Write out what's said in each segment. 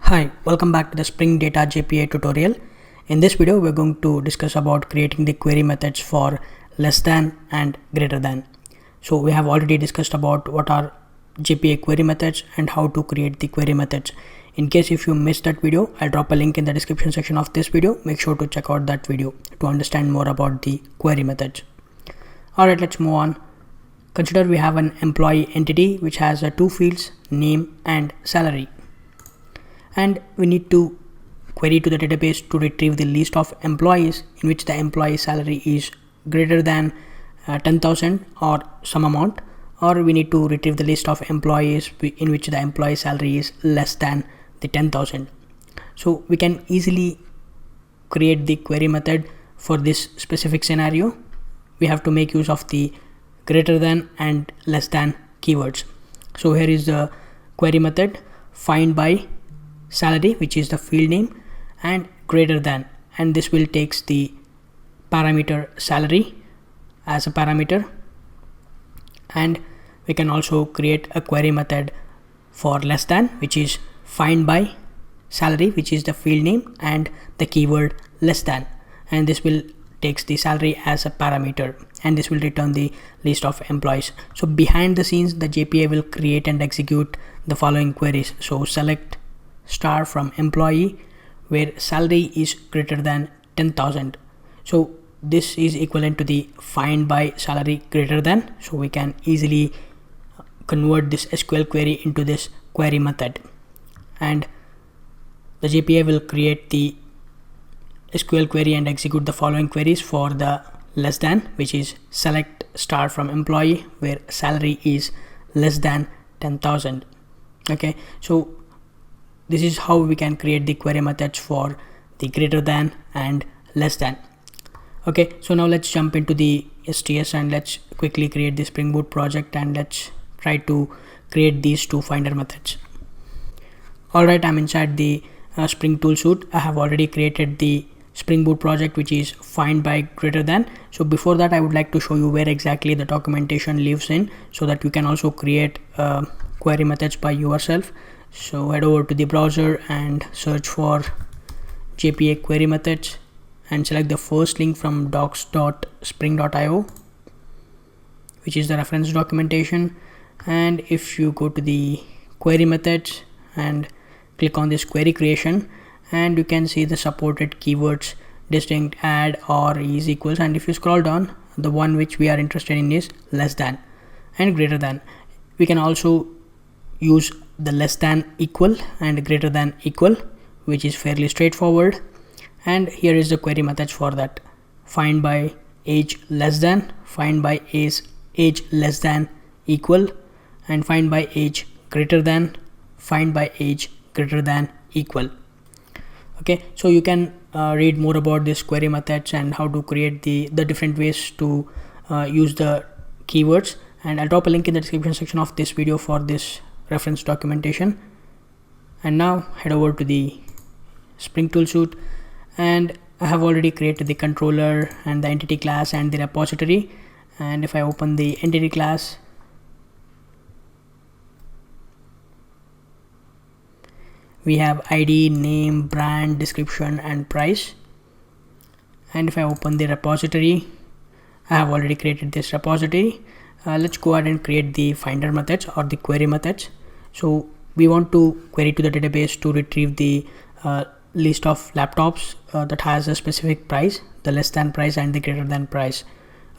Hi, welcome back to the Spring Data JPA tutorial. In this video, we're going to discuss about creating the query methods for less than and greater than. So we have already discussed about what are JPA query methods and how to create the query methods. In case if you missed that video, I'll drop a link in the description section of this video. Make sure to check out that video to understand more about the query methods. Alright, let's move on. Consider we have an employee entity which has two fields, name and salary. And we need to query to the database to retrieve the list of employees in which the employee salary is greater than 10,000 or some amount, or we need to retrieve the list of employees in which the employee salary is less than the 10,000. So we can easily create the query method for this specific scenario. We have to make use of the greater than and less than keywords. So here is the query method, find by salary, which is the field name, and greater than, and this will takes the parameter salary as a parameter. And we can also create a query method for less than, which is find by salary, which is the field name and the keyword less than, and this will takes the salary as a parameter, and this will return the list of employees. So behind the scenes, the JPA will create and execute the following queries. So select star from employee where salary is greater than 10,000. So this is equivalent to the find by salary greater than. So we can easily convert this SQL query into this query method, and the JPA will create the SQL query and execute the following queries for the less than, which is select star from employee where salary is less than 10,000. Okay, so this is how we can create the query methods for the greater than and less than. Okay, so now let's jump into the STS and let's quickly create the Springboot project, and let's try to create these two finder methods. Alright, I'm inside the Spring tool suite. I have already created the Springboot project, which is find by greater than. So before that, I would like to show you where exactly the documentation lives in, so that you can also create query methods by yourself. So head over to the browser and search for JPA query methods and select the first link from docs.spring.io, which is the reference documentation. And if you go to the query methods and click on this query creation, and you can see the supported keywords distinct, add, or is equals, and if you scroll down, the one which we are interested in is less than and greater than. We can also use the less than equal and greater than equal, which is fairly straightforward. And here is the query methods for that: find by age less than, find by age less than equal, and find by age greater than, find by age greater than equal. Okay, so you can read more about this query methods and how to create the different ways to use the keywords, and I'll drop a link in the description section of this video for this reference documentation. And now head over to the Spring tool suite, and I have already created the controller and the entity class and the repository. And if I open the entity class, we have ID, name, brand, description, and price. And if I open the repository, I have already created this repository. Let's go ahead and create the finder methods or the query methods. So we want to query to the database to retrieve the list of laptops that has a specific price, the less than price and the greater than price.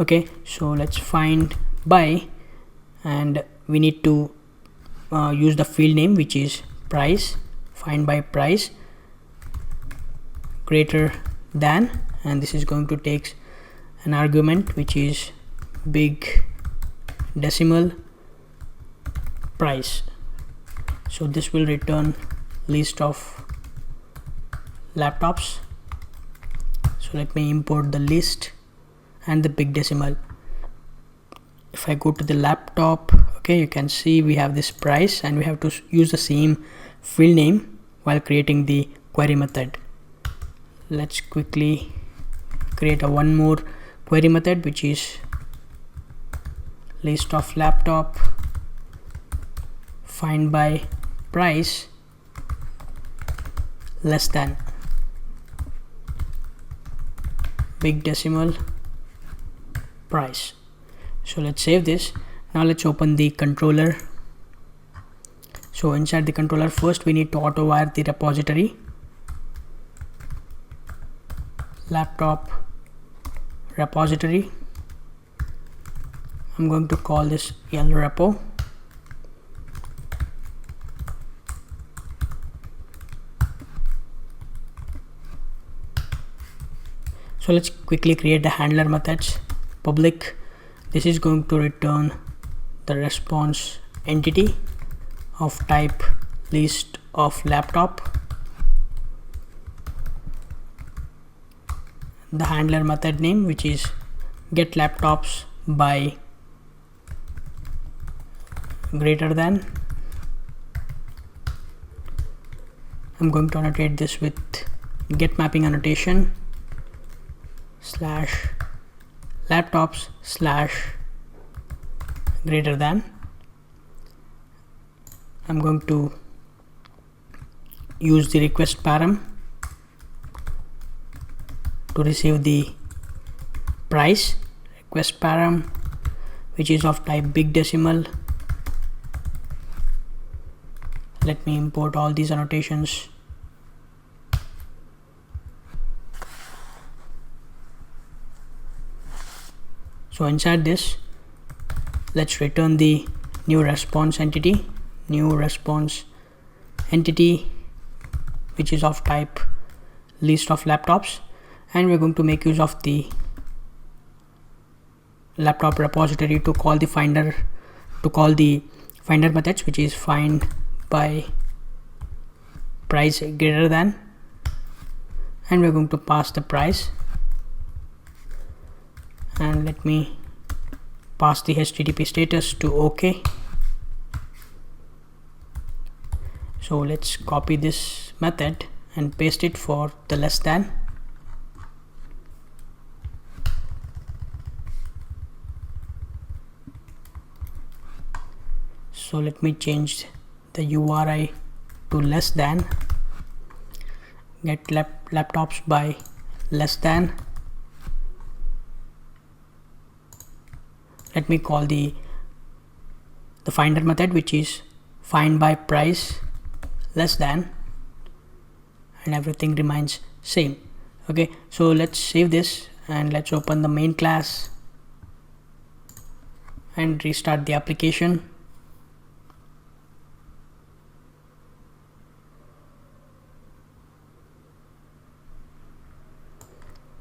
Okay, so let's find by, and we need to use the field name, which is price, find by price greater than, and this is going to take an argument which is big decimal price. So this will return list of laptops. So let me import the list and the big decimal. If I go to the laptop, okay, you can see we have this price, and we have to use the same field name while creating the query method. Let's quickly create one more query method, which is list of laptop find by price less than big decimal price. So let's save this. Now let's open the controller. So inside the controller, first we need to auto wire the repository laptop repository. I'm going to call this lrepo. So let's quickly create the handler methods. Public, this is going to return the response entity of type list of laptop. The handler method name, which is get laptops by greater than. I'm going to annotate this with get mapping annotation slash laptops slash greater than. I'm going to use the request param to receive the price, request param, which is of type big decimal. Let me import all these annotations. So inside this, let's return the new response entity, which is of type list of laptops, and we're going to make use of the laptop repository to call the finder methods, which is find by price greater than, and we're going to pass the price, and let me pass the HTTP status to OK. So let's copy this method and paste it for the less than. So let me change the URI to less than, get laptops by less than. Let me call the finder method, which is find by price less than, and everything remains same. Okay, so let's save this and let's open the main class and restart the application.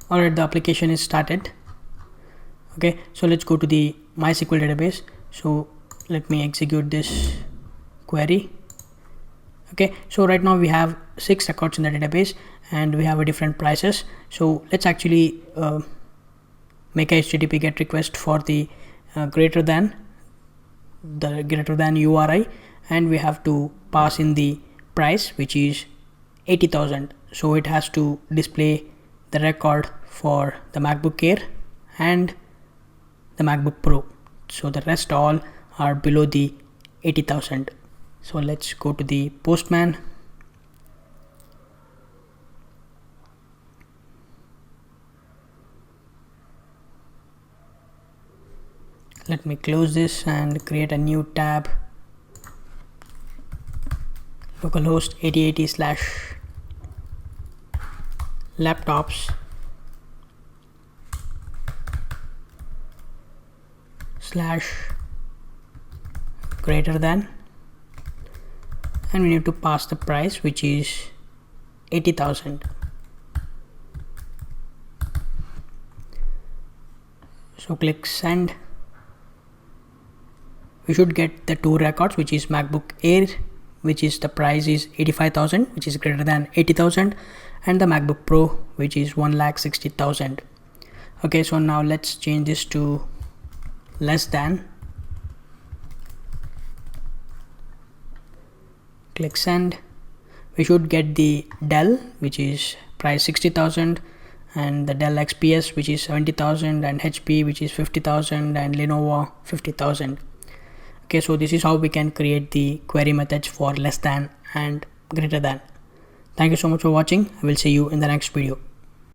Alright, the application is started. Okay, so let's go to the MySQL database. So let me execute this query. Okay, so right now we have 6 records in the database and we have a different prices. So let's actually make a HTTP GET request for the greater than URI, and we have to pass in the price, which is 80,000. So it has to display the record for the MacBook Air and the MacBook Pro. So the rest all are below the 80,000. So let's go to the Postman. Let me close this and create a new tab. Localhost 8080/laptops / greater than, and we need to pass the price, which is 80,000. So click send. We should get the 2 records, which is MacBook Air, which is the price is 85,000, which is greater than 80,000, and the MacBook Pro, which is 1,60,000. Okay, so now let's change this to less than. Click send. We should get the Dell, which is price 60,000, and the Dell XPS, which is 70,000, and HP, which is 50,000, and Lenovo 50,000. Okay, so this is how we can create the query methods for less than and greater than. Thank you so much for watching. I will see you in the next video.